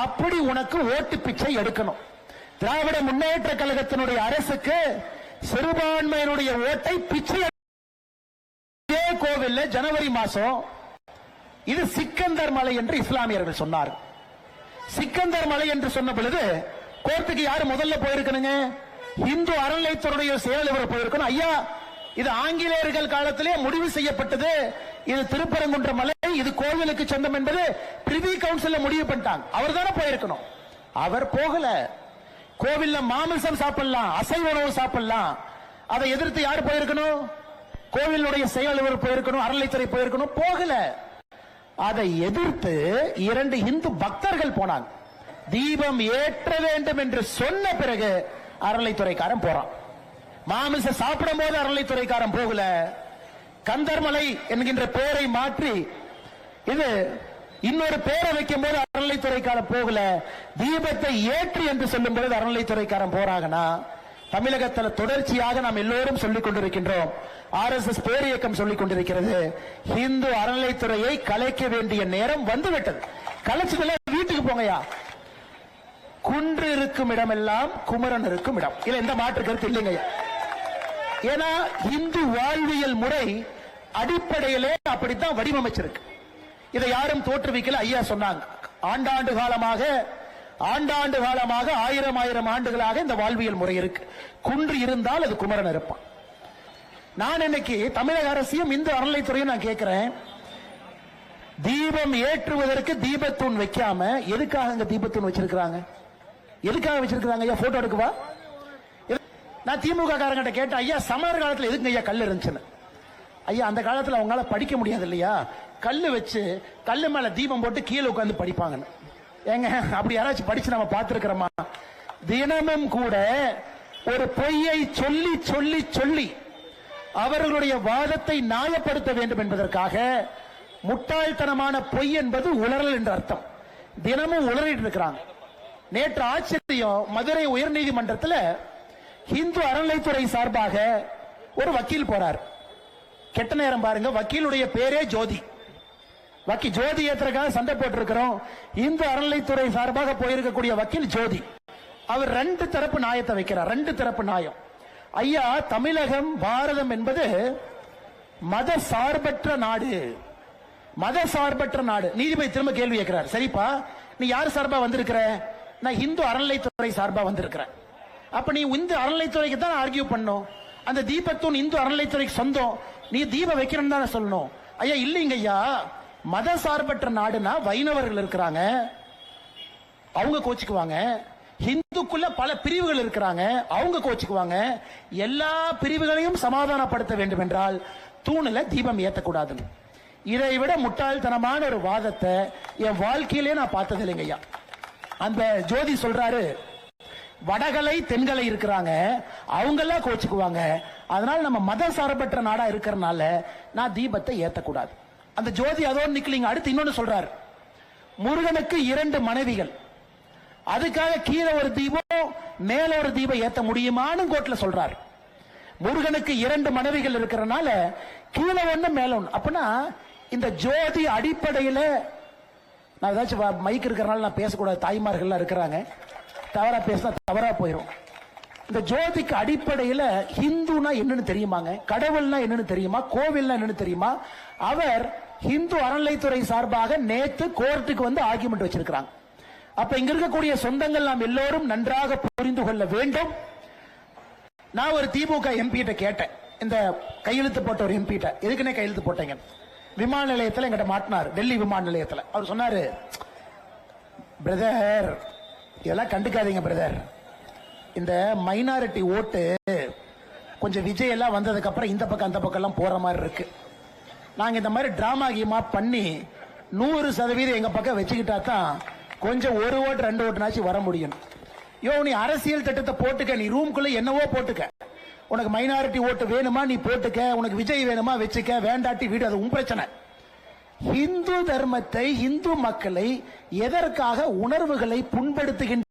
அப்படி உனக்கு ஓட்டு பிச்சை எடுக்கணும். திராவிட முன்னேற்ற கழகத்தினுடைய அரசுக்கு சிறுபான்மையினுடைய ஓட்டை பிச்சை கோவில்ல ஜனவரி மாசம் இது சிக்கந்தர் மலை என்று இஸ்லாமியர்கள் சொன்னார். சிக்கந்தர் மலை என்று சொன்ன பொழுது கோர்ட்டுக்கு யாரு முதல்ல போயிருக்கணுங்க? இந்து அறநிலையத்துறையுடைய செயலர் போயிருக்கணும். ஐயா, இது ஆங்கிலேயர்கள் காலத்திலே முடிவு செய்யப்பட்டது, இது திருப்பரங்குன்ற மலை, இது கோவிலுக்கு சொந்தம் என்பது பிரிவி கவுன்சில் முடிவு பண்ணிட்டாங்க. அவர் தானே போயிருக்கணும். அவர் போகல. கோவில்ல மாமிசம் சாப்பிடலாம், அசைவ உணவு சாப்பிடலாம். அதை எதிர்த்து யார் போயிருக்கணும்? கோவிலுடைய செயலர் போயிருக்கணும், அறநிலைத்துறை போயிருக்கணும். போகல. அதை எதிர்த்து 2 இந்து பக்தர்கள் போனாங்க. தீபம் ஏற்ற வேண்டும் என்று சொன்ன பிறகு அறநிலைத்துறைக்காரன் போறான். மாமிசம் சாப்பிடும் போது அறநிலைத்துறைக்காரன் போகல. கந்தர்மலை என்கின்ற பெயரை மாற்றி இது இன்னொரு பேரை வைக்கும் போது அறநிலைத்துறைக்காரன் போகல. தீபத்தை ஏற்றி என்று சொல்லும் பொழுது அறநிலைத்துறைக்காரன் போறாங்கன்னா, தமிழகத்தில் தொடர்ச்சியாக நாம் எல்லோரும் சொல்லிக் கொண்டிருக்கின்றோம். RSS பேரியக்கம் சொல்லிக் கொண்டிருக்கிறது, இந்து அறநிலைத்துறையை கலைக்க வேண்டிய நேரம் வந்துவிட்டது. கலைச்சதுல வீட்டுக்கு போங்கயா. குன்று இருக்கும் இடமெல்லாம் குமரன் இருக்கும் இடம். இல்ல எந்த மாற்று கருத்து இல்லைங்க. ஏன்னா இந்து வாழ்வியல் முறை அடிப்படையிலே அப்படித்தான் வடிவமைச்சிருக்கு. இதை யாரும் தோற்றுவிக்கல. ஐயா சொன்னாங்க, ஆண்டாண்டு காலமாக 1000 ஆண்டுகளாக இந்த வாழ்வியல் முறை இருக்கு. குன்று இருந்தால் அது குமரன் இருப்பான். நான் இன்னைக்கு தமிழக அரசையும் இந்து அறநிலைத்துறையும் நான் கேட்கிறேன், தீபம் ஏற்றுவதற்கு தீபத்தூண் வைக்காம எதுக்காக அங்க தீபத்தூண் வச்சிருக்காங்க? எதுக்காக வச்சிருக்காங்க? ஐயா போட்டோ எடுக்குவா? நான் திமுக காரங்கிட்ட கேட்டேன், ஐயா சமர் காலத்துல எதுக்கு ஐயா கல் இருந்துச்சுன்னு. ஐயா அந்த காலத்துல அவங்களால படிக்க முடியாது இல்லையா, கல்லு வச்சு கல்லு மேல தீபம் போட்டு கீழே உட்கார்ந்து படிப்பாங்கன்னு. ஏங்க அப்படி யாராச்சும் படிச்சு நம்ம பார்த்திருக்கிறோமா? தினமும் கூட ஒரு பொய்யை சொல்லி சொல்லி சொல்லி அவர்களுடைய வாதத்தை நியாயப்படுத்த வேண்டும் என்பதற்காக முட்டாள்தனமான பொய் என்பது உளறல் என்ற அர்த்தம். தினமும் உளறிட்டு இருக்கிறாங்க. நேற்று ஆச்சரியம், மதுரை உயர்நீதிமன்றத்தில் இந்து அறநிலைத்துறை சார்பாக ஒரு வக்கீல் போறார். கெட்ட நேரம் பாருங்க, வக்கீலுடைய பேரே ஜோதி. ஜோதி ஏத்துறதுக்காக சண்டை போட்டு இருக்கிறோம். இந்து அறநிலைத்துறை சார்பாக போயிருக்கக்கூடிய வக்கீல் ஜோதி, அவர் 2 தரப்பு நியாயத்தை வைக்கிறார். 2 தரப்பு நியாயம். ஐயா, தமிழகம் பாரதம் என்பது மத சார்பற்ற நாடு, மத சார்பற்ற நாடு. நீதிபதி திரும்ப கேள்வி கேட்கிறார், சரிப்பா நீ யார் சார்பா வந்திருக்கிற? நான் இந்து அறநிலைத்துறை சார்பா வந்திருக்கிறேன். அப்ப நீ இந்து அறநிலைத்துறைக்கு தான் ஆர்கியூ பண்ணும். அந்த தீபத்தூண் இந்து அறநிலைத்துறைக்கு சொந்தம், நீ தீபம் வைக்கிறன்னு தானே சொல்லணும். ஐயா இல்லைங்க ஐயா, மத சார்பற்ற நாடுனா வைணவர்கள் இருக்கிறாங்க, அவங்க கோச்சுக்குவாங்க. இந்துக்குள்ள பல பிரிவுகள் இருக்கிறாங்க, அவங்க கோச்சுக்குவாங்க. எல்லா பிரிவுகளையும் சமாதானப்படுத்த வேண்டும் என்றால் தூணில தீபம் ஏற்றக்கூடாதுன்னு. இதை விட முட்டாள்தனமான ஒரு வாதத்தை என் வாழ்க்கையிலே நான் பார்த்தது இல்லைங்க ஐயா. அந்த ஜோதி சொல்றாரு, வடகலை தென்கலை இருக்கிறாங்க, அவங்க எல்லாம் கோச்சுக்குவாங்க, அதனால நம்ம மத சார்பற்ற நாடா இருக்கிறனால நான் தீபத்தை ஏற்றக்கூடாது. அந்த ஜோதி அதோடு நிக்கலிங்க. அடுத்து இன்னொன்னு சொல்றாரு, முருகனுக்கு 2 மனைவிகள், அதுக்காக கீழே ஒரு தீபம் மேல ஒரு தீபம் ஏத்த முடியுமான்னு கோர்ட்ல சொல்றாரு. முருகனுக்கு 2 மனைவிகள் இருக்கிறனால கீழே ஒண்ணு மேல ஒண்ணு. அப்படின்னா இந்த ஜோதி அடிப்படையில், நான் ஏதாச்சும் மைக் இருக்கிறனால நான் பேசக்கூடாது, தாய்மார்கள் இருக்கிறாங்க, தவறா பேசினா தவறா போயிடும். இந்த ஜோதிக்கு அடிப்படையில் ஹிந்துனா என்னன்னு தெரியுமாங்க? கடவுள்னா என்னன்னு தெரியுமா? கோவில்னா என்னன்னு தெரியுமா? அவர் இந்து அறநிலைத்துறை சார்பாக நேத்து கோர்ட்டுக்கு வந்து ஆர்கியூமெண்ட் வச்சிருக்கிறாங்க. அப்ப இங்க இருக்கக்கூடிய சொந்தங்கள் நாம் எல்லோரும் நன்றாக புரிந்து கொள்ள வேண்டும். நான் ஒரு திமுக எம்பி கிட்ட கேட்டேன், இந்த கையெழுத்து போட்ட ஒரு எம்பி கிட்ட, எதுக்குன்னே கையெழுத்து போட்டீங்க? விமான நிலையத்தில் எங்கிட்ட மாட்டினார், டெல்லி விமான நிலையத்தில். அவர் சொன்னாரு, பிரதர் இதெல்லாம் கண்டுக்காதீங்க பிரதர், இந்த மைனாரிட்டி ஓட்டு கொஞ்சம் விஜய் எல்லாம் வந்ததுக்கு அப்புறம் இந்த பக்கம் அந்த பக்கம் எல்லாம் போற மாதிரி இருக்கு. நாங்க இந்த மாதிரி டிராமா கீமா பண்ணி 100% எங்க பக்கம் வச்சுக்கிட்டா தான் கொஞ்சம் 1 ஓட்டு 2 ஓட்டுனாச்சு வர முடியும். நீ அரசியல் திட்டத்தை போட்டுக்க, நீ ரூம்குள்ள என்னவோ போட்டுக்க, உனக்கு மைனாரிட்டி ஓட்டு வேணுமா நீ போட்டுக்க, உனக்கு விஜய் வேணுமா வச்சுக்க, வேண்டாட்டி வீடு, அது உன் பிரச்சனை. இந்து தர்மத்தை, இந்து மக்களை எதற்காக உணர்வுகளை புண்படுத்துகின்ற?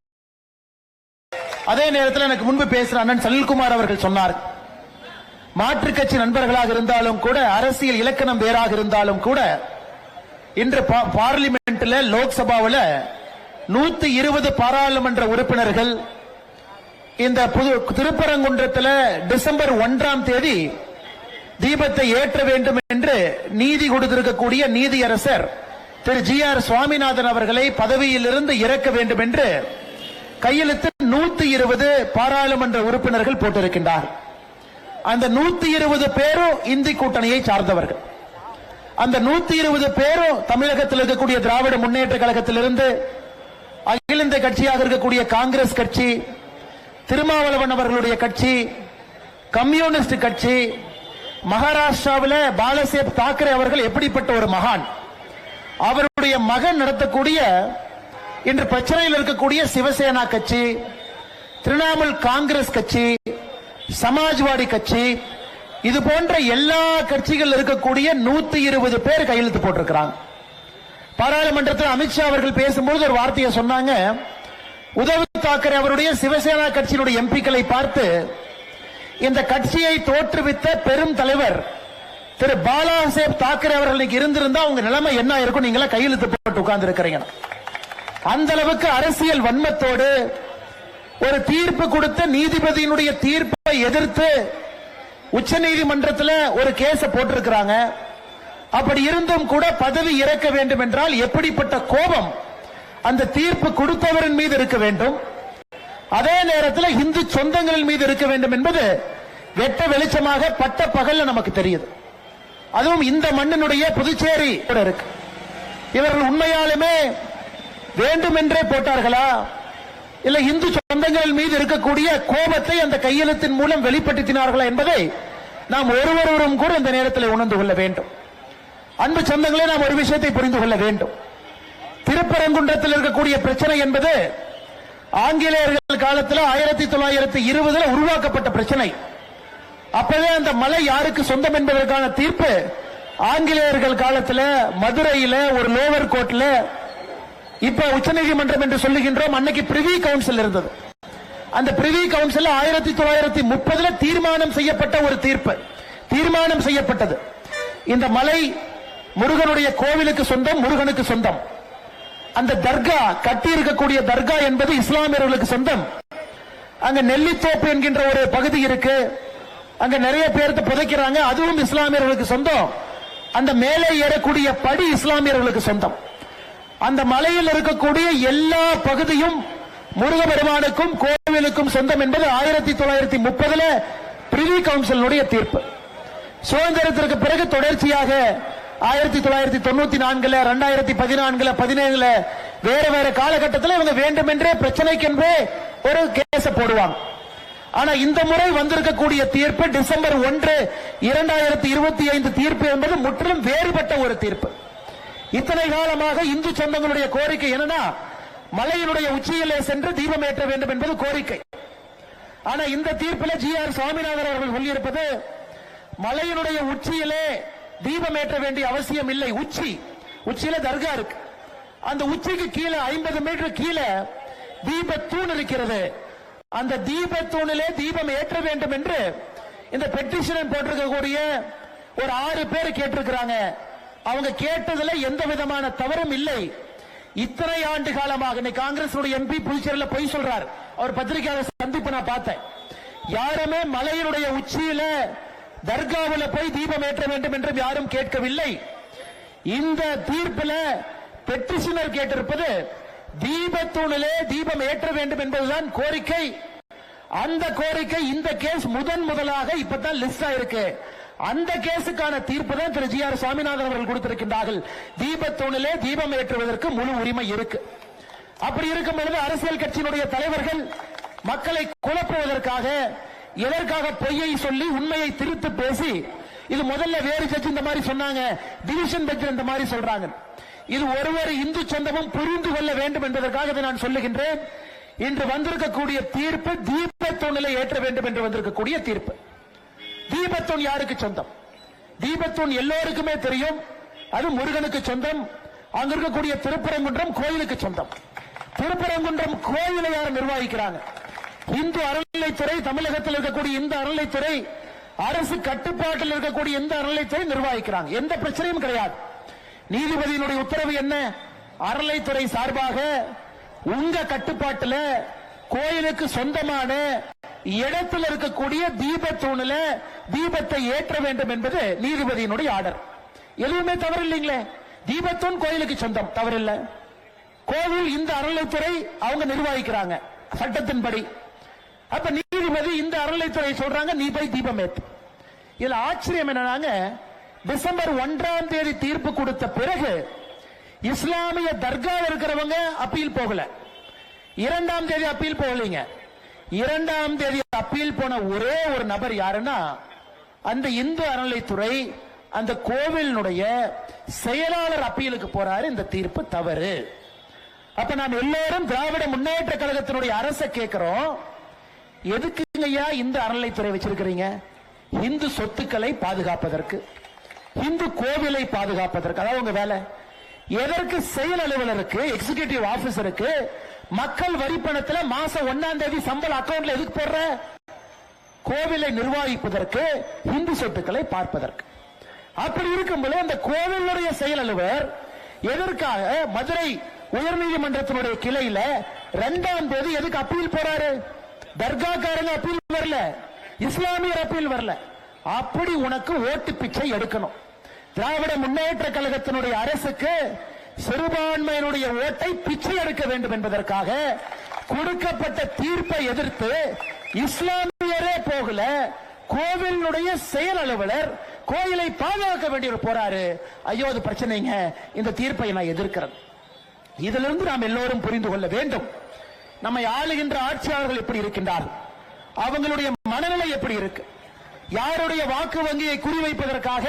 அதே நேரத்தில் எனக்கு முன்பு பேசுற அண்ணன் சலில்குமார் அவர்கள் சொன்னார், மாற்று கட்சி நண்பர்களாக இருந்தாலும் கூட, அரசியல் இலக்கணம் வேறாக இருந்தாலும் கூட, இன்று பார்லிமெண்ட்ல லோக்சபாவில் 120 பாராளுமன்ற உறுப்பினர்கள் இந்த திருப்பரங்குன்றத்தில் டிசம்பர் 1ஆம் தேதி தீபத்தை ஏற்ற வேண்டும் என்று நீதி கொடுத்திருக்கக்கூடிய நீதியரசர் திரு GR சுவாமிநாதன் அவர்களை பதவியிலிருந்து இறக்க வேண்டும் என்று கையெழுத்து 120 பாராளுமன்ற உறுப்பினர்கள் போட்டிருக்கின்றார். அந்த 120 பேரும் இந்தி கூட்டணியை சார்ந்தவர்கள். அந்த 120 பேரும் தமிழகத்தில் இருக்கக்கூடிய திராவிட முன்னேற்ற கழகத்திலிருந்து, அகில இந்திய கட்சியாக இருக்கக்கூடிய காங்கிரஸ் கட்சி, திருமாவளவன் அவர்களுடைய கட்சி, கம்யூனிஸ்ட் கட்சி, மகாராஷ்டிராவில் பாலசேப் தாக்கரே அவர்கள் எப்படிப்பட்ட ஒரு மகான், அவருடைய மகன் நடத்தக்கூடிய இன்று பிரச்சனையில் இருக்கக்கூடிய சிவசேனா கட்சி, திரிணாமுல் காங்கிரஸ் கட்சி, சமாஜ்வாடி கட்சி, இது போன்ற எல்லா கட்சிகள் இருக்கக்கூடிய 120 பேர் கையெழுத்து போட்டிருக்கிறாங்க. பாராளுமன்றத்தில் அமித்ஷா அவர்கள் பேசும்போது ஒரு வார்த்தையை சொன்னாங்க. உத்தவ் தாக்கரே அவருடைய சிவசேனா கட்சியினுடைய எம்பிக்களை பார்த்து, இந்த கட்சியை தோற்றுவித்த பெரும் தலைவர் திரு பாலாசேப் தாக்கரே அவர்களுக்கு இருந்திருந்தா உங்க நிலைமை என்ன இருக்கும், நீங்களா கையெழுத்து போட்டு உட்கார்ந்து இருக்கிறீங்க. அந்த அளவுக்கு அரசியல் வன்மத்தோடு ஒரு தீர்ப்பு கொடுத்த நீதிபதியினுடைய தீர்ப்பை எதிர்த்து உச்ச நீதிமன்றத்தில் ஒரு கேஸ போட்டிருக்கிறாங்க. அப்படி இருந்தும் கூட பதவி இறக்க வேண்டும் என்றால் எப்படிப்பட்ட கோபம் அந்த தீர்ப்பு கொடுத்தவரின் மீது இருக்க வேண்டும், அதே நேரத்தில் இந்து சொந்தங்களின் மீது இருக்க வேண்டும் என்பது வெட்ட வெளிச்சமாக பட்ட பகல்ல நமக்கு தெரியுது. அதுவும் இந்த மண்ணினுடைய புதுச்சேரி இருக்கு. இவர்கள் உண்மையாலுமே வேண்டுமென்றே போட்டார்களா, இல்ல இந்து சொந்தங்கள் மீது இருக்கக்கூடிய கோபத்தை அந்த கையெழுத்தின் மூலம் வெளிப்படுத்தினார்களா என்பதை நாம் ஒருவரும் கூட இந்த நேரத்தில் உணர்ந்து கொள்ள வேண்டும். அன்பு சொந்தங்களே, நாம் ஒரு விஷயத்தை புரிந்து கொள்ள வேண்டும். திருப்பரங்குன்றத்தில் இருக்கக்கூடிய பிரச்சனை என்பது ஆங்கிலேயர்கள் காலத்தில் 1920 உருவாக்கப்பட்ட பிரச்சனை. அப்பவே அந்த மலை யாருக்கு சொந்தம் என்பதற்கான தீர்ப்பு ஆங்கிலேயர்கள் காலத்தில் மதுரையில ஒரு லோவர் கோர்ட்ல, இப்ப உச்சநீதிமன்றம் என்று சொல்லுகின்றோம், அன்னைக்கு பிரிவி கவுன்சில் இருந்தது. அந்த பிரிவி கவுன்சில் 1930 தீர்மானம் செய்யப்பட்ட ஒரு தீர்ப்பு. தீர்மானம் செய்யப்பட்டது, இந்த மலை முருகனுடைய கோவிலுக்கு சொந்தம், முருகனுக்கு சொந்தம். அந்த தர்கா கட்டி இருக்கக்கூடிய தர்கா என்பது இஸ்லாமியர்களுக்கு சொந்தம். அங்க நெல்லித்தோப்பு என்கின்ற ஒரு பகுதி இருக்கு, அங்க நிறைய பேர்த்த புதைக்கிறாங்க, அதுவும் இஸ்லாமியர்களுக்கு சொந்தம். அந்த மேலே ஏறக்கூடிய படி இஸ்லாமியர்களுக்கு சொந்தம். அந்த மலையில் இருக்கக்கூடிய எல்லா பகுதியும் முருகபெருமானுக்கும் கோவிலுக்கும் சொந்தம் என்பது 1930 பிரிவி கவுன்சிலுடைய தீர்ப்பு. சுதந்திரத்திற்கு பிறகு தொடர்ச்சியாக 1994 2014 17 வேற வேற காலகட்டத்தில் இவங்க வேண்டுமென்றே பிரச்சனைக்கென்றே ஒரு கேஸ போடுவாங்க. ஆனா இந்த முறை வந்திருக்கக்கூடிய தீர்ப்பு டிசம்பர் 1 2025 தீர்ப்பு என்பது முற்றிலும் வேறுபட்ட ஒரு தீர்ப்பு. இத்தனை காலமாக இந்து சொந்தங்களுடைய கோரிக்கை என்னன்னா, மலையினுடைய உச்சியிலே சென்று தீபம் ஏற்ற வேண்டும் என்பது கோரிக்கை. ஆனா இந்த தீர்ப்பில் GR சுவாமிநாதன் அவர்கள் சொல்லியிருப்பது, மலையினுடைய உச்சியிலே தீபம் ஏற்ற வேண்டிய அவசியம் இல்லை. உச்சியில தர்கா இருக்கு, அந்த உச்சிக்கு கீழே 50 மீட்டர் கீழே தீபத்தூண் இருக்கிறது. அந்த தீபத்தூணிலே தீபம் ஏற்ற வேண்டும் என்று இந்த பெட்டிஷன் போட்டிருக்கக்கூடிய ஒரு 6 பேர் கேட்டிருக்கிறாங்க. அவங்க கேட்டதுல எந்த விதமான தவறும் இல்லை. இத்தனை ஆண்டு காலமாக காங்கிரஸ் எம்பி புதுச்சேரியில் பொய் சொல்றார். அவர் பத்திரிகையாளர் சந்திப்பு நான் பார்த்தேன். யாருமே மலையினுடைய உச்சியில தர்காவில் போய் தீபம் ஏற்ற வேண்டும் என்று யாரும் கேட்கவில்லை. இந்த தீர்ப்பில் பெட்டிஷனர் கேட்டிருப்பது தீபத்தூணிலே தீபம் ஏற்ற வேண்டும் என்பதுதான் கோரிக்கை. அந்த கோரிக்கை இந்த கேஸ் முதலாக இப்பதான் லிஸ்ட் ஆயிருக்கு. அந்த கேஸுக்கான தீர்ப்பு தான் திரு GR சுவாமிநாதன் அவர்கள் கொடுத்திருக்கின்றார்கள். தீபத்தூணிலே தீபம் ஏற்றுவதற்கு முழு உரிமை இருக்கு. அப்படி இருக்கும் பொழுது அரசியல் கட்சியினுடைய தலைவர்கள் மக்களை குழப்புவதற்காக எதற்காக பொய்யை சொல்லி உண்மையை திருத்து பேசி, இது முதல்ல வேறு ஜட்ஜ் இந்த மாதிரி சொன்னாங்க, டிவிஷன் பெஞ்ச் இந்த மாதிரி சொல்றாங்க. இது ஒருவர் இந்து சொந்தமும் புரிந்து கொள்ள வேண்டும் என்பதற்காக நான் சொல்லுகின்றேன். இன்று வந்திருக்கக்கூடிய தீர்ப்பு தீபத்தூணிலே ஏற்ற வேண்டும் என்று வந்திருக்கக்கூடிய தீர்ப்பு. தீபத்தூண் யாருக்கு சொந்தம்? தீபத்தூண் எல்லோருக்குமே தெரியும், அது முருகனுக்கு சொந்தம். அங்க இருக்கக்கூடிய திருப்பரங்குன்றம் கோயிலுக்கு சொந்தம். திருப்பரங்குன்றம் கோயிலை யார் நிர்வகிக்கிறாங்க? இந்து அறநிலைத்துறை, தமிழகத்தில் இருக்கக்கூடிய இந்த அறநிலைத்துறை, அரசு கட்டுப்பாட்டில் இருக்கக்கூடிய இந்த அறநிலைத்துறை நிர்வகிக்கிறாங்க. எந்த பிரச்சனையும் கிடையாது. நீதிபதியினுடைய உத்தரவு என்ன? அறநிலைத்துறை சார்பாக உங்க கட்டுப்பாட்டுல கோயிலுக்கு சொந்தமான இடத்தில் இருக்கக்கூடிய தீபத்தூணில தீபத்தை ஏற்ற வேண்டும் என்பது நீதிபதியினுடைய ஆர்டர். எதுவுமே தவறு இல்லைங்களே. தீபத்தூண் கோயிலுக்கு சொந்தம், தவறில்லை. கோவில் இந்த அறநிலைத்துறை அவங்க நிர்வகிக்கிறாங்க சட்டத்தின்படி. அப்ப நீதிபதி இந்த அறநிலைத்துறை சொல்றாங்க நீ போய் தீபம் ஏத்து. இதுல ஆச்சரியம் என்னன்னாங்க, டிசம்பர் 1ஆம் தேதி தீர்ப்பு கொடுத்த பிறகு இஸ்லாமிய தர்காவில் இருக்கிறவங்க அப்பீல் போகல. 2ஆம் தேதி அப்பீல் போகலீங்க. 2ஆம் தேதி அப்பீல் போன ஒரே ஒரு நபர் யாருன்னா அந்த இந்து அறநிலைத்துறை அந்த கோவிலுடைய செயலாளர் அப்பீலுக்கு போறாரு. இந்த தீர்ப்பு தவறு. அப்ப நாம் எல்லாரும் திராவிட முன்னேற்ற கழகத்தினுடைய அரசை கேட்கிறோம், எதுக்குங்கய்யா இந்த அறநிலைத்துறை வச்சிருக்கிறீங்க? இந்து சொத்துக்களை பாதுகாப்பதற்கு, இந்து கோவிலை பாதுகாப்பதற்கு, அதாவது உங்க வேலை. எதற்கு செயல் அலுவலருக்கு, எக்ஸிகியூட்டிவ் ஆபீசருக்கு மக்கள் வரி பணத்துல மாசம் 1ஆம் தேதி சம்பளம் அக்கவுண்ட்ல எதுக்கு போடுற? கோவிலை நிர்வகிப்பதற்கு, இந்து சொத்துக்களை பார்ப்பதற்கு. அப்படி இருக்கும்போது அந்த கோவிலுடைய செயல் அலுவலர் எதற்காக மதுரை உயர்நீதிமன்றத்தினுடைய கிளையில 2ஆம் தேதி எதுக்கு அப்பீல் போறாரு? தர்காக்காரங்க அப்பீல் வரல, இஸ்லாமியர் அப்பீல் வரல. அப்படி உனக்கு ஓட்டு பிச்சை எடுக்கணும். திராவிட முன்னேற்ற கழகத்தினுடைய அரசுக்கு சிறுபான்மையினுடைய ஓட்டை பிச்சை எடுக்க வேண்டும் என்பதற்காக கொடுக்கப்பட்ட தீர்ப்பை எதிர்த்து இஸ்லாமியரே போகல, கோவிலுடைய செயல் அலுவலர் கோயிலை பாதுகாக்க வேண்டியவர் போறாரு. ஐயோ அது பிரச்சனைங்க, இந்த தீர்ப்பை நான் எதிர்க்கிறேன். இதிலிருந்து நாம் எல்லோரும் புரிந்து கொள்ள வேண்டும், நம்மை ஆளுகின்ற ஆட்சியாளர்கள் எப்படி இருக்கின்றார்கள், அவங்களுடைய மனநிலை எப்படி இருக்கு, யாருடைய வாக்கு வங்கியை குறிவைப்பதற்காக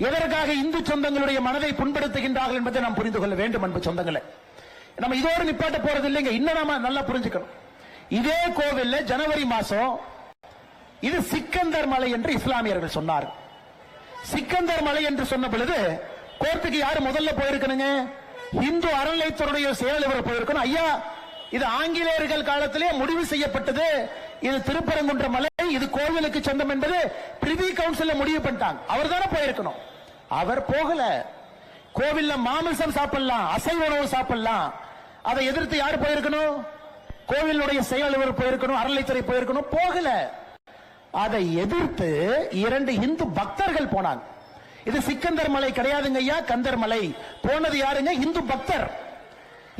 எதற்காக இந்து சொந்தங்களுடைய மனதை புண்படுத்துகின்றார்கள் என்பதை நாம் புரிந்து கொள்ள வேண்டும். அன்பு சொந்தங்களே, நம்ம இதோடு நிப்பாட்ட போறது இல்லைங்க. இன்னும் நாம நல்லா புரிஞ்சுக்கணும். இதே கோவில்ல ஜனவரி மாசம் இது சிக்கந்தர் மலை என்று இஸ்லாமியர்கள் சொன்னார். சிக்கந்தர் மலை என்று சொன்ன பொழுது கோர்ட்டுக்கு யாரு முதல்ல போயிருக்கணுங்க? இந்து அறநிலைத்துறையுடைய செயலர் போயிருக்கணும். ஐயா இது ஆங்கிலேயர்கள் காலத்திலே முடிவு செய்யப்பட்டது, இது திருப்பரங்குன்ற மலை, இது கோவிலுக்கு சொந்தம் என்பது பிரிவி கவுன்சில் முடிவு பண்ணிட்டாங்க. அவர் தானே போயிருக்கணும். அவர் போகல. கோவில்ல மாமிசம் சாப்பிடலாம், அசைவ உணவு சாப்பிடலாம். அதை எதிர்த்து யார் போயிருக்கணும்? கோவிலுடைய செயலர் போயிருக்கணும், அறநிலைத்துறை போயிருக்கணும். போகல. அதை எதிர்த்து 2 இந்து பக்தர்கள் போனாங்க. இது சிக்கந்தர் மலை கிடையாதுங்க ஐயா, கந்தர் மலை. போனது யாருங்க? இந்து பக்தர்.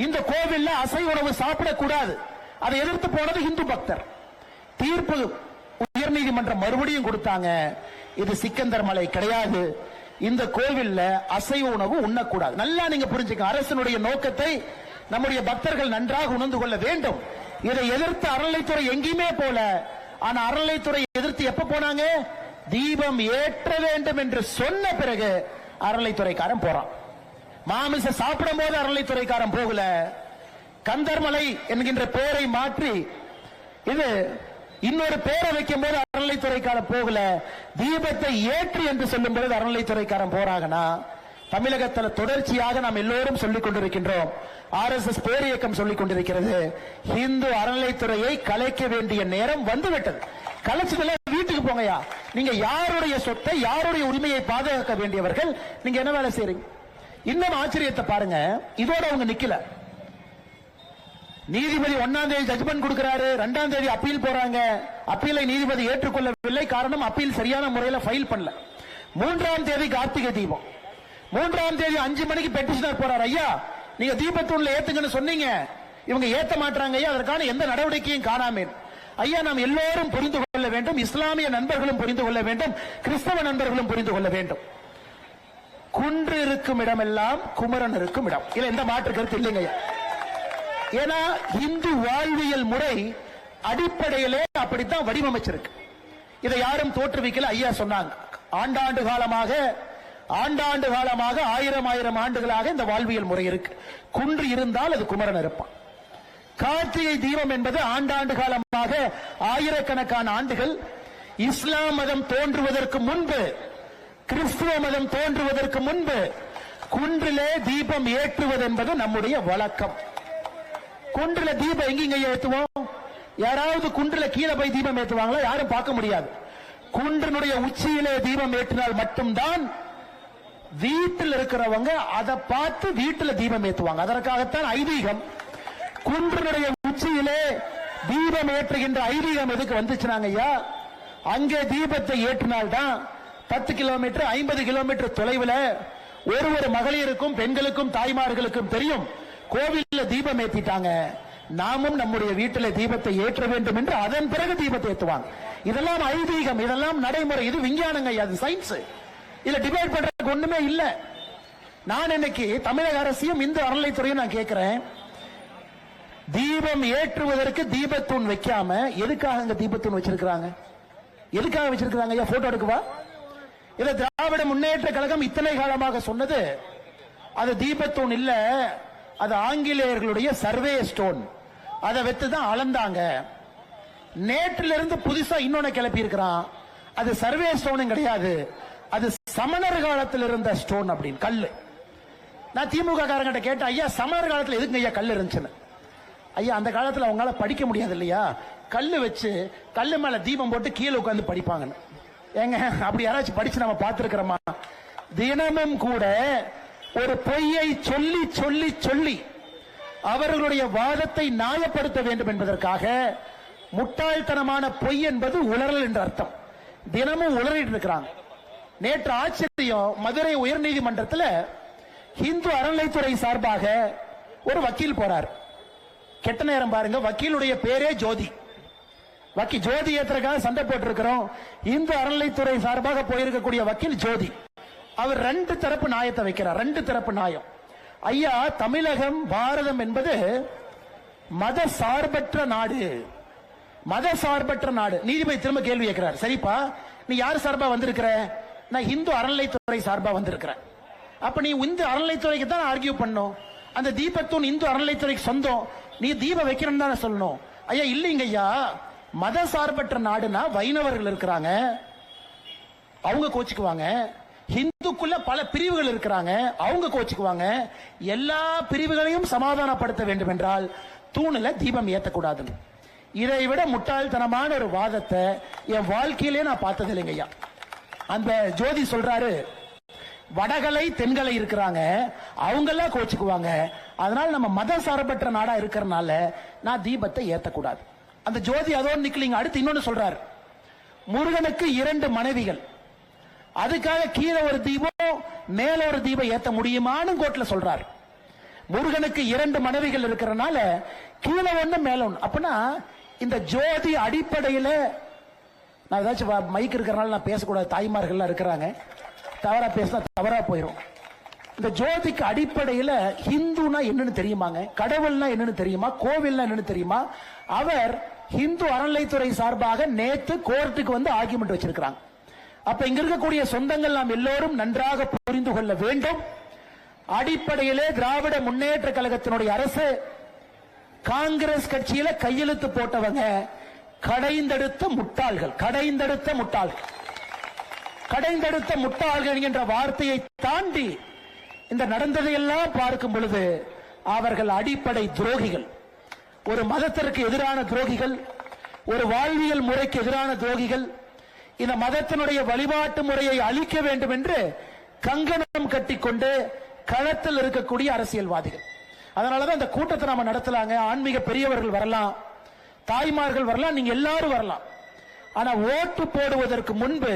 இந்த கோவில்ல அசைவ உணவு சாப்பிடக்கூடாது, அதை எதிர்த்து போனது இந்து பக்தர். தீர்ப்பு உயர்நீதிமன்றம் மறுபடியும் கொடுத்தாங்க, இது சிக்கந்தர் மலை கிடையாது, இந்த கோவில்ல அசைவ உணவு உண்ணக்கூடாது. நல்லா நீங்க புரிஞ்சுக்க, அரசனுடைய நோக்கத்தை நம்முடைய பக்தர்கள் நன்றாக உணர்ந்து கொள்ள வேண்டும். இதை எதிர்த்து அறநிலைத்துறை எங்கேயுமே போல. ஆனா அறநிலைத்துறை எதிர்த்து எப்ப போனாங்க? தீபம் ஏற்ற வேண்டும் என்று சொன்ன பிறகு அறநிலைத்துறைக்காரன் போறான். மாமிச சாப்பிடும் போது அறநிலைத்துறைக்காரன் போகல. கந்தர்மலை என்கின்ற பெயரை மாற்றி இது இன்னொரு பேரை வைக்கும் போது அறநிலைத்துறைக்காரன் போகல. தீபத்தை ஏற்றி என்று சொல்லும் பொழுது அறநிலைத்துறைக்காரன் போறாங்கன்னா, தமிழகத்தில் தொடர்ச்சியாக நாம் எல்லோரும் சொல்லிக் கொண்டிருக்கின்றோம். RSS பேர் இயக்கம் சொல்லிக் கொண்டிருக்கிறது, இந்து அறநிலைத்துறையை கலைக்க வேண்டிய நேரம் வந்துவிட்டது. கலைச்சதுல வீட்டுக்கு போங்கயா. நீங்க யாருடைய சொத்தை, யாருடைய உரிமையை பாதுகாக்க வேண்டியவர்கள், நீங்க என்ன வேலை செய்றீங்க? இன்னும் ஆச்சரியத்தை பாருங்க, இதோட அவங்க நிக்கல. நீதிபதி 1ஆம் தேதி ஜட்ஜ்மெண்ட் கொடுக்கிறாரு, 2ஆம் தேதி அப்பீல் போறாங்க. அப்பீலை நீதிபதி ஏற்றுக்கொள்ளவில்லை. காரணம், அப்பீல் சரியான முறையில் ஃபைல் பண்ணல. 3ஆம் தேதி கார்த்திகை தீபம். 3ஆம் தேதி 5 மணிக்கு பெட்டிஷனர் போறாரு, ஐயா நீங்க தீபத்தூண்ல ஏத்துங்கன்னு சொன்னீங்க, இவங்க ஏத்த மாட்டாங்க ஐயா, அதற்கான எந்த நடவடிக்கையும் காணாமே. ஐயா நாம் எல்லோரும் புரிந்து கொள்ள வேண்டும், இஸ்லாமிய நண்பர்களும் புரிந்து கொள்ள வேண்டும், கிறிஸ்தவ நண்பர்களும் புரிந்து கொள்ள வேண்டும். குன்று இருக்கும் இடமெல்லாம் குமரன் இருக்கும் இடம், இல்ல எந்த மாற்று கருத்து இல்லைங்க. ஏன்னா இந்து வாழ்வியல் முறை அடிப்படையிலே அப்படித்தான் வடிவமைச்சிருக்கு. இதை யாரும் தோற்றுவிக்கல. ஐயா சொன்னாங்க, ஆண்டாண்டு காலமாக 1000 ஆண்டுகளாக இந்த வாழ்வியல் முறை இருக்கு. குன்று இருந்தால் அது குமரன் இருப்பான். கார்த்திகை தீபம் என்பது ஆண்டாண்டு காலமாக ஆயிரக்கணக்கான ஆண்டுகள் இஸ்லாம் மதம் தோன்றுவதற்கு முன்பு, கிறிஸ்துவ மதம் தோன்றுவதற்கு முன்பு குன்றிலே தீபம் ஏற்றுவது என்பது நம்முடைய வழக்கம். குன்றில தீபம் எங்கீங்க ஏற்றுவோம்? யாராவது குன்றில கீழே போய் தீபம் ஏற்றுவாங்களா? யாரும் பார்க்க முடியாது. குன்றினுடைய உச்சியிலே தீபம் ஏற்றினால் மட்டும்தான் வீட்டில் இருக்கிறவங்க அதை பார்த்து வீட்டில் தீபம் ஏற்றுவாங்க. அதற்காகத்தான் ஐதீகம். குன்றினுடைய உச்சியிலே தீபம் ஏற்றுகின்ற ஐதீகம் எதுக்கு வந்துச்சுனாங்க ஐயா? அங்கே தீபத்தை ஏற்றினால்தான் 10 கிலோமீட்டர் 50 கிலோமீட்டர் தொலைவில் ஒரு மகளிருக்கும் பெண்களுக்கும் தாய்மார்களுக்கும் தெரியும் கோவிலில் தீபம் ஏற்றிட்டாங்க, நாமும் நம்முடைய வீட்டில் தீபத்தை ஏற்ற வேண்டும் என்று அதன் பிறகு தீபத்தை ஏற்றுவாங்க. இதெல்லாம் ஐதீகம், இதெல்லாம் நடைமுறை, இது விஞ்ஞானங்க, அது சயின்ஸ். இதுல டிபேட் பண்றதுக்கு ஒண்ணுமே இல்ல. நான் இன்னைக்கு தமிழக அரசையும் இந்து அறநிலைத்துறையும் நான் கேட்கிறேன், தீபம் ஏற்றுவதற்கு தீபத்தூண் வைக்காம எதுக்காக அங்க தீபத்தூண் வச்சிருக்காங்க? எதுக்காக வச்சிருக்காங்க ஐயா? போட்டோ எடுக்கவா? இத திராவிட முன்னேற்ற கழகம் இத்தனை காலமாக சொன்னது அது தீபத்தூண் இல்ல, அது ஆங்கிலேயர்களுடைய சர்வே ஸ்டோன். அதை வைத்துதான் அளந்தாங்க. நேற்றிலிருந்து புதுசா இன்னொன்னு கிளப்பி இருக்கிறான், அது சர்வே ஸ்டோன் கிடையாது, அது சமணர் காலத்தில் இருந்த ஸ்டோன் அப்படின்னு கல்லு. நான் திமுக காரங்கிட்ட கேட்டேன், ஐயா சமணர் காலத்தில் எதுக்கு ஐயா கல் இருந்துச்சுன்னு. ஐயா அந்த காலத்தில் அவங்களால படிக்க முடியாது இல்லையா, கல்லு வச்சு கல்லு மேல தீபம் போட்டு கீழே உட்காந்து படிப்பாங்கன்னு. ஏங்க அப்படி யாராச்சும் படிச்சு நம்ம பார்த்திருக்கிறோமா? தினமும் கூட ஒரு பொய்யை சொல்லி சொல்லி சொல்லி அவர்களுடைய வாதத்தை நியாயப்படுத்த வேண்டும் என்பதற்காக முட்டாள்தனமான பொய் என்பது உளறல் என்ற அர்த்தம். தினமும் உளறிட்டு இருக்கிறாங்க. நேற்று ஆச்சரியம், மதுரை உயர்நீதிமன்றத்தில் இந்து அறநிலைத்துறை சார்பாக ஒரு வக்கீல் போறார். கெட்ட நேரம் பாருங்க, வக்கீலுடைய பேரே ஜோதி. வக்கீல் ஜோதி ஏற்றக்காக சண்டை போட்டு இருக்கிறோம். இந்து அறநிலைத்துறை சார்பாக போயிருக்கக்கூடிய வக்கீல் ஜோதி, அவர் 2 தரப்பு நியாயத்தை வைக்கிறார். 2 தரப்பு நியாயம். ஐயா தமிழகம் பாரதம் என்பது மத சார்பற்ற நாடு, மத சார்பற்ற நாடு. நீதிபதி திரும்ப கேள்வி கேட்கிறார், சரிப்பா நீ யார் சார்பா வந்திருக்கிற? நான் இந்து அறநிலைத்துறை சார்பா வந்திருக்கிறேன். அப்ப நீ இந்து அறநிலைத்துறைக்கு தான் ஆர்கியூ பண்ணும், அந்த தீபத்தூண் இந்து அறநிலைத்துறைக்கு சொந்தம், நீ தீபம் வைக்கணும் தானே சொல்லணும். ஐயா இல்லைங்க ஐயா, மத சார்பற்ற நாடுனா வைணவர்கள் இருக்கிறாங்க, அவங்க கோச்சுக்குவாங்க. இந்துக்குள்ள பல பிரிவுகள் இருக்கிறாங்க, அவங்க கோச்சுக்குவாங்க. எல்லா பிரிவுகளையும் சமாதானப்படுத்த வேண்டும் என்றால் தூணில் தீபம் ஏற்றக்கூடாது. இதை விட முட்டாள்தனமான ஒரு வாதத்தை என் வாழ்க்கையிலே நான் பார்த்தது இல்லைங்க ஐயா. அந்த ஜோதி சொல்றாரு, வடகலை தென்கலை இருக்கிறாங்க, அவங்க எல்லாம் கோச்சுக்குவாங்க, அதனால நம்ம மத சார்பற்ற நாடா இருக்கிறனால நான் தீபத்தை ஏற்றக்கூடாது. அந்த ஜோதி அதோடு நிக்கலிங்க. அடுத்து இன்னொன்னு சொல்றாரு, முருகனுக்கு 2 மனைவிகள், அதுக்காக கீழே ஒரு தீபம் மேல ஒரு தீபம் ஏத்த முடியுமான்னு கோர்ட்ல சொல்றாரு. முருகனுக்கு 2 மனைவிகள் இருக்கிறனால கீழே ஒண்ணு மேல ஒண்ணு. அப்படின்னா இந்த ஜோதி அடிப்படையில, நான் ஏதாச்சும் மைக் இருக்கிறனால நான் பேசக்கூடாது, தாய்மார்கள் இருக்கிறாங்க, தவறா பேசினா தவறா போயிடும். இந்த ஜோதிக்கு அடிப்படையில் ஹிந்துனா என்னன்னு தெரியுமாங்க? கடவுள்னா என்னன்னு தெரியுமா? கோவில்னா என்னன்னு தெரியுமா? அவர் இந்து அறநிலைத்துறை சார்பாக நேத்து கோர்ட்டுக்கு வந்து ஆர்கியூமெண்ட் வச்சிருக்கிறாங்க. அப்ப இங்க இருக்கக்கூடிய சொந்தங்கள் நாம் எல்லோரும் நன்றாக புரிந்து கொள்ள வேண்டும். அடிப்படையிலே திராவிட முன்னேற்ற கழகத்தினுடைய அரசு காங்கிரஸ் கட்சியில கையெழுத்து போட்டவங்க கடைந்தெடுத்த முட்டாள்கள், கடைந்தெடுத்த முட்டாள்கள், கடைந்தெடுத்த முட்டாள்கள் என்ற வார்த்தையை தாண்டி இந்த நடந்ததையெல்லாம் பார்க்கும் பொழுது அவர்கள் அடிப்படை துரோகிகள், ஒரு மதத்திற்கு எதிரான துரோகிகள், ஒரு வாழ்வியல் முறைக்கு எதிரான துரோகிகள், இந்த மதத்தினுடைய வழிபாட்டு முறையை அழிக்க வேண்டும் என்று கங்கணம் கட்டிக்கொண்டு களத்தில் இருக்கக்கூடிய அரசியல்வாதிகள். அதனாலதான் இந்த கூட்டத்தை நாம நடத்தலாங்க. ஆன்மீக பெரியவர்கள் வரலாம், தாய்மார்கள் வரலாம், நீங்க எல்லாரும் வரலாம். ஆனா ஓட்டு போடுவதற்கு முன்பு,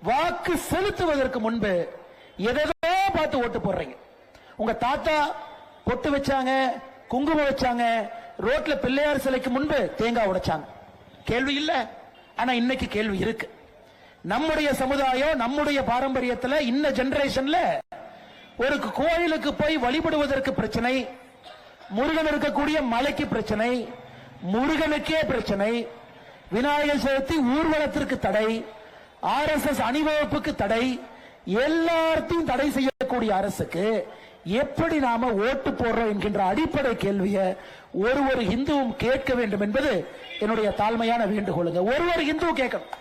வாக்கு செலுத்துவதற்கு முன்பு எதோ பார்த்து ஓட்டு போடுறீங்க. உங்க தாத்தா பொட்டு வச்சாங்க, குங்குமம் வச்சாங்க, ரோட்ல பிள்ளையார் சிலைக்கு முன்பு தேங்காய் உடைச்சாங்க. கேள்வி இல்ல, ஆனா இன்னைக்கு கேள்வி இருக்கு. நம்முடைய சமுதாயம், நம்முடைய பாரம்பரியத்தில் இன்ன ஜெனரேஷன்ல ஒரு கோயிலுக்கு போய் வழிபடுவதற்கு பிரச்சனை, முருகன் இருக்கக்கூடிய மலைக்கு பிரச்சனை, முருகனுக்கே பிரச்சனை, விநாயகர் சதுர்த்தி ஊர்வலத்திற்கு தடை, RSS அணிவகுப்புக்கு தடை, எல்லாத்தையும் தடை செய்யக்கூடிய அரசுக்கு எப்படி நாம ஓட்டு போடுறோம் என்கின்ற அடிப்படை கேள்வியை ஒரு இந்துவும் கேட்க வேண்டும் என்பது என்னுடைய தாழ்மையான வேண்டுகோளுங்க. ஒரு இந்து கேட்கணும்,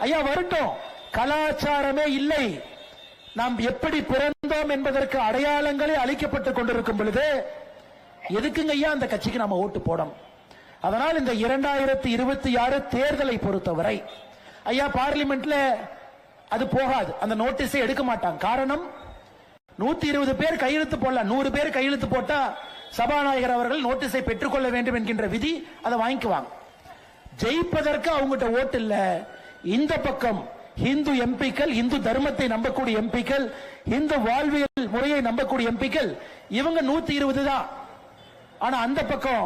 ஐயா வரட்டும், கலாச்சாரமே இல்லை, நாம் எப்படி பிறந்தோம் என்பதற்கு அடையாளங்களே அளிக்கப்பட்டுக் கொண்டிருக்கும் பொழுது எதுக்குங்க ஐயா அந்த கட்சிக்கு நாம ஓட்டு போடணும்? அதனால் இந்த 2026 தேர்தலை பொறுத்தவரை ஐயா பார்லிமெண்ட்ல அது போகாது, அந்த நோட்டீஸை எடுக்க மாட்டாங்க. காரணம் 120 பேர் கையெழுத்து போடலாம், 100 பேர் கையெழுத்து போட்டா சபாநாயகர் அவர்கள் நோட்டீஸை பெற்றுக்கொள்ள வேண்டும் என்கின்ற விதி, அதை வாங்கிக்குவாங்க. ஜெயிப்பதற்கு அவங்ககிட்ட ஓட்டு இல்ல. இந்த பக்கம் இந்து எம்பிக்கள், இந்து தர்மத்தை நம்பக்கூடிய எம்பிக்கள், இந்து வாழ்வியல் முறையை நம்பக்கூடிய எம்பிக்கள், இவங்க 120 தான். ஆனா அந்த பக்கம்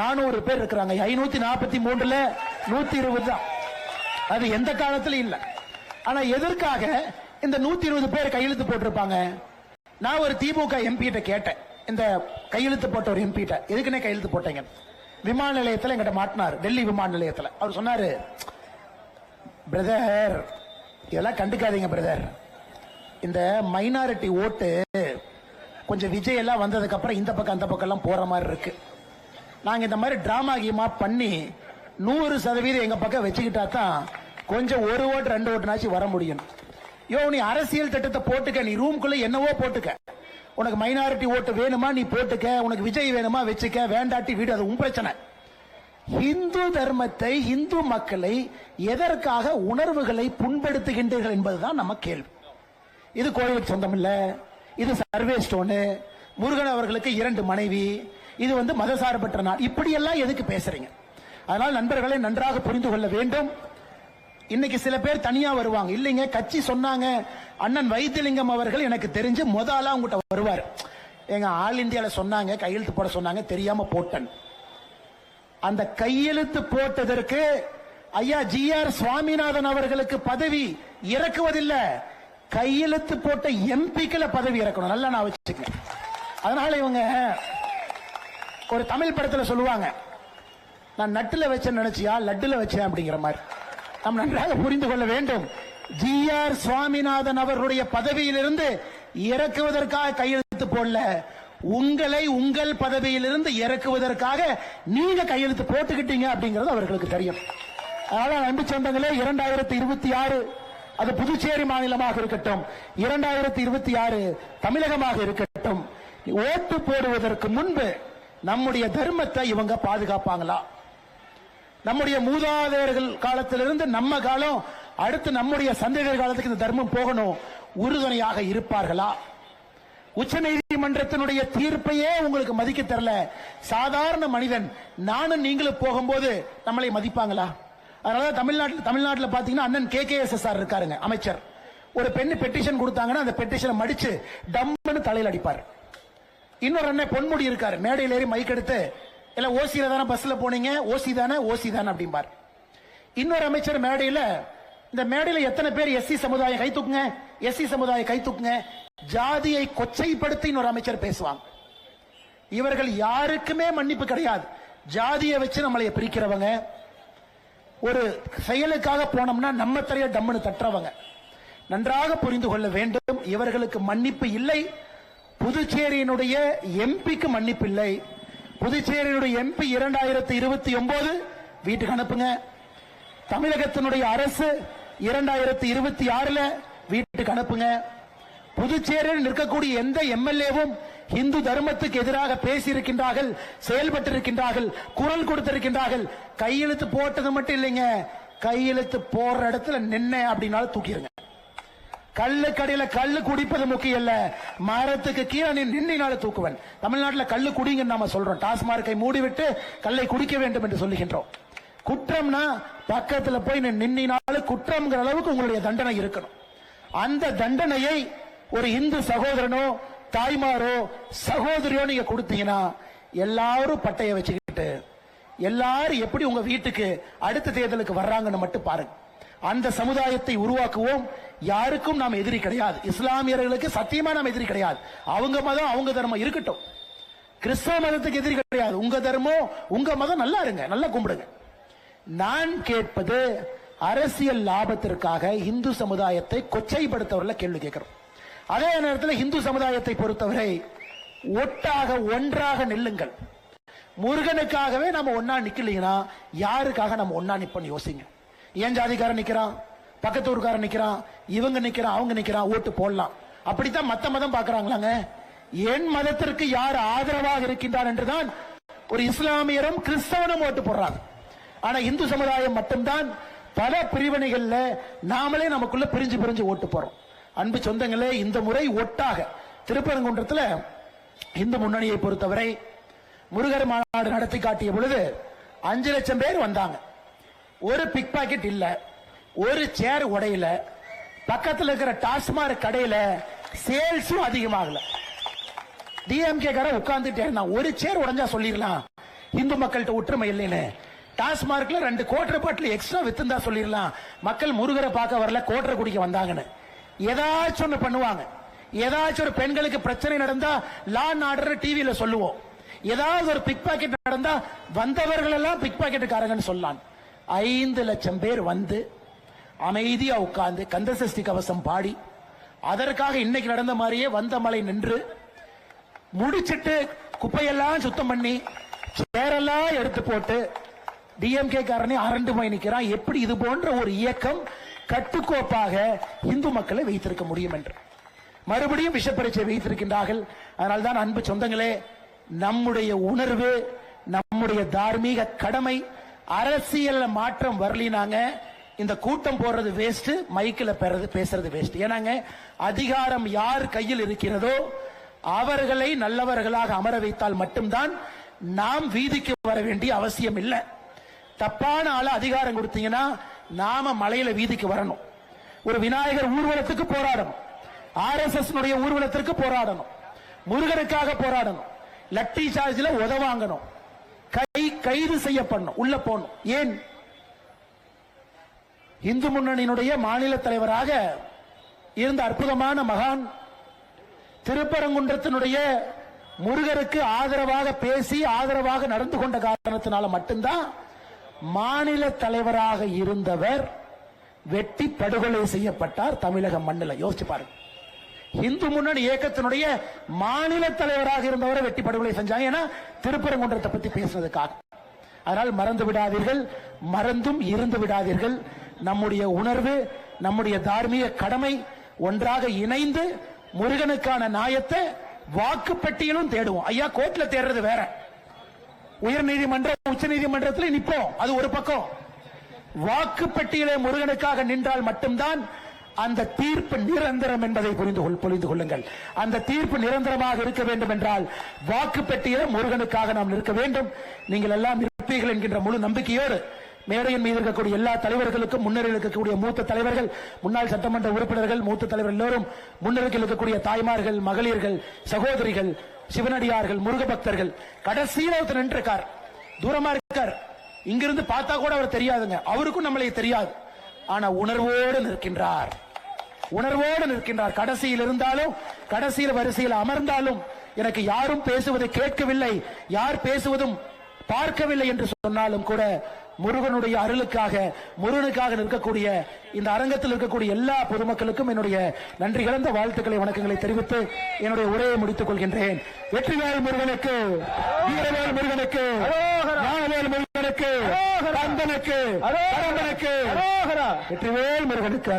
400 பேர் இருக்கிறாங்க. 543ல 120 தான். அது எந்த காலத்திலும் இல்ல. ஆனா எதற்காக இந்த 120 பேர் கையெழுத்து போட்டிருப்பாங்க? நான் ஒரு திமுக எம்பி கிட்ட கேட்டேன், இந்த கையெழுத்து போட்ட ஒரு எம்பி கிட்ட, எதுக்குன்னே கையெழுத்து போட்டீங்க? விமான நிலையத்தில் எங்கிட்ட மாட்டினார், டெல்லி விமான நிலையத்தில். அவர் சொன்னாரு, பிரதர் இதெல்லாம் கண்டுக்காதீங்க பிரதர், இந்த மைனாரிட்டி ஓட்டு கொஞ்சம் விஜய் எல்லாம் வந்ததுக்கு அப்புறம் இந்த பக்கம் அந்த பக்கம் எல்லாம் போற மாதிரி இருக்கு. நாங்க இந்த மாதிரி டிராமா கீமா பண்ணி 100% எங்க பக்கம் வச்சுக்கிட்டா தான் கொஞ்சம் 1 ஓட்டு 2 ஓட்டுனாச்சும் வர முடியும். நீ அரசியல் திட்டத்தை போட்டுக்க, நீ ரூம்குள்ள என்னவோ போட்டுக்க, உனக்கு மைனாரிட்டி ஓட்டு வேணுமா நீ போட்டுக்க, உனக்கு விஜய் வேணுமா வச்சுக்க, வேண்டாட்டி வீடு, அது உன் பிரச்சனை. இந்து தர்மத்தை, இந்து மக்களை எதற்காக உணர்வுகளை புண்படுத்துகின்றீர்கள் என்பதுதான் நம்ம கேள்வி. இது கோயிலுக்கு சொந்தம் இல்ல, இது சர்வே ஸ்டோனு, முருகன் அவர்களுக்கு 2 மனைவி, இது மதசார்பற்ற நாடு, இப்படி எல்லாம் எதுக்கு பேசுறீங்க? அதனால் நண்பர்களை நன்றாக புரிந்து கொள்ள வேண்டும். இன்னைக்கு சில பேர் தனியா வருவாங்க. இல்லைங்க, கட்சி சொன்னாங்க, அண்ணன் வைத்தியலிங்கம் அவர்கள் எனக்கு தெரிஞ்சு முதலா உங்ககிட்ட வருவார். எங்க ஆல் இந்தியால சொன்னாங்க, கையெழுத்து போட சொன்னாங்க, தெரியாம போட்டன். அந்த கையெழுத்து போட்டதற்கு ஐயா GR சுவாமிநாதன் அவர்களுக்கு பதவி இறக்குவதில்லை, கையெழுத்து போட்ட எம்பிக்களை பதவி இறக்கணும். நல்லா நான் வச்சுக்க. அதனால இவங்க ஒரு தமிழ் படத்துல சொல்லுவாங்க, நான் நட்டுல வச்சேன் நினைச்சியா லட்டுல வச்சேன் அப்படிங்கிற மாதிரி. நாம் நன்றாக புரிந்து கொள்ள வேண்டும். GR சுவாமிநாதன் அவர்களுடைய பதவியிலிருந்து இறக்குவதற்காக கையெழுத்து போடல, உங்களை உங்கள் பதவியிலிருந்து இறக்குவதற்காக நீங்க கையெழுத்து போட்டுக்கிட்டீங்க அப்படிங்கிறது அவர்களுக்கு தெரியும். அதனால அன்பு சொந்தங்களே, 2026 அது புதுச்சேரி மாநிலமாக இருக்கட்டும், 2026 தமிழகமாக இருக்கட்டும், ஓட்டு போடுவதற்கு முன்பு நம்முடைய தர்மத்தை இவங்க பாதுகாப்பாங்களா? நம்முடைய மூதாதையர்கள் காலத்திலிருந்து நம்ம காலம், அடுத்து நம்முடைய சந்ததியர் காலத்துக்கு இந்த தர்மம் போகணும், உறுதுணையாக இருப்பார்களா? உச்ச நீதிமன்றத்தினுடைய தீர்ப்பையே உங்களுக்கு மதிக்க தெரியல, சாதாரண மனிதன் நானும் நீங்களும் போகும்போது நம்மளை மதிப்பாங்களா? அதனால தமிழ்நாட்டில் பாத்தீங்கன்னா அண்ணன் KKSSR இருக்காருங்க, அமைச்சர். ஒரு பெண்ணு பெட்டிஷன் கொடுத்தாங்கன்னா அந்த பெட்டிஷனை மடிச்சு டம்னு தலையில் அடிப்பார். இன்னொரு அண்ணன் பொன்முடி இருக்காரு, மேடையில் ஏறி மைக் எடுத்து, எல்லாம் ஓசியில தானே பஸ்ல போனீங்க, ஓசி தானே அப்படிம்பார். இன்னொரு அமைச்சர் மேடையில, இந்த மேடையில எத்தனை பேர் SC சமுதாயம் கை தூக்குங்க, SC சமுதாயம் கை தூக்குங்க, ஜாதியை கொச்சைப்படுத்தி இன்னொரு அமைச்சர் பேசுவாங்க. இவர்கள் யாருக்குமே மன்னிப்பு கிடையாது. ஜாதியை வச்சு நம்மளை பிரிக்கிறவங்க, ஒரு செயலுக்காக போனோம்னா நம்ம தரைய டம்னு தட்டுறவங்க. நன்றாக புரிந்து கொள்ள வேண்டும், இவர்களுக்கு மன்னிப்பு இல்லை. புதுச்சேரியினுடைய எம்பிக்கு மன்னிப்பு இல்லை. புதுச்சேரியினுடைய MP 2029 வீட்டுக்கு அனுப்புங்க. தமிழகத்தினுடைய அரசு 2026 வீட்டுக்கு அனுப்புங்க. புதுச்சேரியில் நிற்கக்கூடிய எந்த MLAவும் இந்து தர்மத்துக்கு எதிராக பேசியிருக்கின்றார்கள், செயல்பட்டிருக்கின்றார்கள், குரல் கொடுத்திருக்கின்றார்கள். கையெழுத்து போட்டது மட்டும் இல்லைங்க, கையெழுத்து போடுற இடத்துல நின்ன அப்படின்னாலும் தூக்கிடுங்க. கல்லு கடையில கல்லு குடிப்பது முக்கியம் இல்ல, மரத்துக்கு கீழே நின்றினாலும் தூக்குவன். தமிழ்நாட்டில் கல்லு குடிங்க நாம சொல்றோம், டாஸ்மார்க்கை மூடிவிட்டு கல்லை குடிக்க வேண்டும் என்று சொல்லுகின்றோம். குற்றம்னா பக்கத்துல போய் நின்னினாலும் குற்றம்ங்கிற அளவுக்கு உங்களுடைய தண்டனை இருக்கணும். அந்த தண்டனையை ஒரு இந்து சகோதரனோ தாய்மாரோ சகோதரியோ நீங்க கொடுத்தீங்கன்னா எல்லாரும் பட்டைய வச்சுக்கிட்டு எல்லாரும் எப்படி உங்க வீட்டுக்கு அடுத்த தேர்தலுக்கு வர்றாங்கன்னு மட்டும் பாருங்க. அந்த சமுதாயத்தை உருவாக்குவோம். யாருக்கும் நாம் எதிரி கிடையாது. இஸ்லாமியர்களுக்கு சத்தியமா நாம் எதிரி கிடையாது. அவங்க மதம் அவங்க தர்மம் இருக்கட்டும். கிறிஸ்தவ மதத்துக்கு எதிரி கிடையாது. உங்க தர்மம் உங்க மதம் நல்லா இருங்க, நல்லா கும்பிடுங்க. நான் கேட்பது அரசியல் லாபத்திற்காக இந்து சமுதாயத்தை கொச்சைப்படுத்தவர்கள் கேள்வி கேட்கிறோம். அதே நேரத்தில் இந்து சமுதாயத்தை பொறுத்தவரை ஒன்றாக நில்லுங்கள். முருகனுக்காகவே நம்ம ஒன்னா நிக்கலீங்கன்னா யாருக்காக நம்ம ஒன்னா நிப்போம் யோசிங்க. ஏன் ஜாதிக்காரன் நிக்கிறான், பக்கத்து ஊருக்காரன் நிக்கிறான், இவங்க நிக்கிறான், அவங்க நிக்கிறான், ஓட்டு போடலாம். அப்படித்தான் மத்த மதம் பாக்குறாங்களாங்க. என் மதத்திற்கு யார் ஆதரவாக இருக்கின்றார் என்றுதான் ஒரு இஸ்லாமியரும் கிறிஸ்தவனும் ஓட்டு போடுறாங்க. ஆனா இந்து சமுதாயம் மட்டும்தான் பல பிரிவினைகள்ல நாமளே நமக்குள்ள பிரிஞ்சு ஓட்டு போறோம். அன்பு சொந்தங்களே, இந்த முறை ஒட்டாக திருப்பரங்குன்றத்தில் இந்து முன்னணியை பொறுத்தவரை முருகர் மாநாடு நடத்தி காட்டிய பொழுது 5 லட்சம் பேர் வந்தாங்க. ஒரு பிக் பாக்கெட் இல்ல, ஒரு சேர் உடையில, பக்கத்தில் இருக்கிற டாஸ்மாக் கடையில சேல்ஸும் அதிகமாகல. டிஎம்கே கார உட்கார்ந்துட்டே இருந்தான். ஒரு சேர் உடைஞ்சா சொல்லிடலாம் இந்து மக்கள்கிட்ட ஒற்றுமை இல்லைன்னு. டாஸ்மார்க்ல 2 கோட்டர் பாட்டில் எக்ஸ்ட்ரா வித்துந்தா சொல்லிடலாம் மக்கள் முருகரை பார்க்க வரல, கோட்டரை குடிக்க வந்தாங்கன்னு. ஏதாச்சும் ஒண்ணு பண்ணுவாங்க. ஏதாச்சும் ஒரு பெண்களுக்கு பிரச்சனை நடந்தா லா அண்ட் ஆர்டர் டிவியில சொல்லுவோம். ஏதாவது ஒரு பிக் பாக்கெட் நடந்தா வந்தவர்கள் எல்லாம் பிக் பாக்கெட்டுக்காரங்கன்னு சொல்லலாம். 5 லட்சம் பேர் வந்து அமைதியா உட்கார்ந்து கந்தசஷ்டி கவசம் பாடி, அதற்காக இன்னைக்கு நடந்த மாதிரியே வந்த மலை நின்று முடிச்சிட்டு குப்பையெல்லாம் சுத்தம் பண்ணி சேரெல்லாம் எடுத்து போட்டு டிஎம்கே காரனே அரண்டு போய் நிற்கிறான். எப்படி இது போன்ற ஒரு இயக்கம் கட்டுக்கோப்பாக இந்து மக்களை வைத்திருக்க முடியும் என்று மறுபடியும் விஷப்பரீட்சை வைத்திருக்கின்றார்கள். அதனால்தான் அன்பு சொந்தங்களே, நம்முடைய உணர்வு, நம்முடைய தார்மீக கடமை, அரசியல் மாற்றம் வரலினாங்க இந்த கூட்டம் போடுறது வேஸ்ட், மைக்கில் பேசுறது வேஸ்ட். ஏன்னாங்க அதிகாரம் யார் கையில் இருக்கிறதோ அவர்களை நல்லவர்களாக அமர வைத்தால் மட்டும்தான் நாம் வீதிக்கு வர வேண்டிய அவசியம் இல்லை. தப்பான ஆள அதிகாரம் கொடுத்தீங்கன்னா நாம மலையில வீதிக்கு வரணும். ஒரு விநாயகர் ஊர்வலத்துக்கு போராடணும், RSS ஊர்வலத்திற்கு போராடணும், முருகனுக்காக போராடணும், லட்டி சார்ஜ்ல உதவாங்கணும், கைது செய்யப்படணும், உள்ள போகணும். ஏன்? இந்து முன்னணியினுடைய மாநில தலைவராக இருந்த அற்புதமான மகான் திருப்பரங்குன்றத்தினுடைய முருகருக்கு ஆதரவாக பேசி ஆதரவாக நடந்து கொண்ட காரணத்தினால மட்டும்தான் மாநில தலைவராக இருந்தவர் வெட்டி படுகொலை செய்யப்பட்டார் தமிழக மண்ணில். யோசிச்சு பாருங்க. இந்து முன்னணி இயக்கத்தினுடைய மாநில தலைவராக இருந்தவரை வெட்டி படுகொலை செஞ்சாங்க. ஏன்னா திருப்பரங்குன்றத்தை பத்தி பேசுறதுக்காக. அதனால் மறந்து விடாதீர்கள், மறந்தும் இருந்து விடாதீர்கள். நம்முடைய உணர்வு, நம்முடைய தார்மீக கடமை ஒன்றாக இணைந்து முருகனுக்கான நியாயத்தை வாக்கு பெட்டியிலும் தேடுவோம். ஐயா கோர்ட்ல தேடுறது வேற, உயர் நீதிமன்றம் உச்ச நீதிமன்றத்தில் நிற்போம், அது ஒரு பக்கம். வாக்கு பெட்டியிலே முருகனுக்காக நின்றால் மட்டும்தான் அந்த தீர்ப்பு நிரந்தரம் என்பதை புரிந்து கொள்ளுங்கள். அந்த தீர்ப்பு நிரந்தரமாக இருக்க வேண்டும் என்றால் வாக்கு பெட்டியிலே முருகனுக்காக நாம் நிற்க வேண்டும். நீங்கள் எல்லாம் இருப்பீர்கள் என்கின்ற முழு நம்பிக்கையோடு மேடையின் மீது இருக்கக்கூடிய எல்லா தலைவர்களுக்கும், முன்னணியில் இருக்கக்கூடிய மூத்த தலைவர்கள், முன்னாள் சட்டமன்ற உறுப்பினர்கள், மூத்த தலைவர் எல்லோரும், முன்னணியில் இருக்கக்கூடிய தாய்மார்கள், மகளிர்கள், சகோதரிகள், சிவனடியார்கள், முருக பக்தர்கள், கடைசியில் ஒருத்தர் நின்றிருக்கார், தூரமா இருக்கார், இங்கிருந்து பார்த்தா கூட அவர் தெரியாதுங்க, அவருக்கும் நம்மளை தெரியாது. ஆனா உணர்வோடு நிற்கின்றார், உணர்வோடு நிற்கின்றார். கடைசியில் இருந்தாலும், கடைசியில் வரிசையில் அமர்ந்தாலும் எனக்கு யாரும் பேசுவதை கேட்கவில்லை, யார் பேசுவதும் பார்க்கவில்லை என்று சொன்னாலும் கூட முருகனுடைய அருளுக்காக, முருகனுக்காக நிற்கக்கூடிய இந்த அரங்கத்தில் இருக்கக்கூடிய எல்லா பொதுமக்களுக்கும் என்னுடைய நன்றி கலந்த வாழ்த்துக்களை, வணக்கங்களை தெரிவித்து என்னுடைய உரையை முடித்துக் கொள்கின்றேன். வெற்றிவேல் முருகனுக்கு, வீரவேல் முருகனுக்கு, ஞானவேல் முருகனுக்கு, கந்தனுக்கு, வெற்றிவேல் முருகனுக்கு.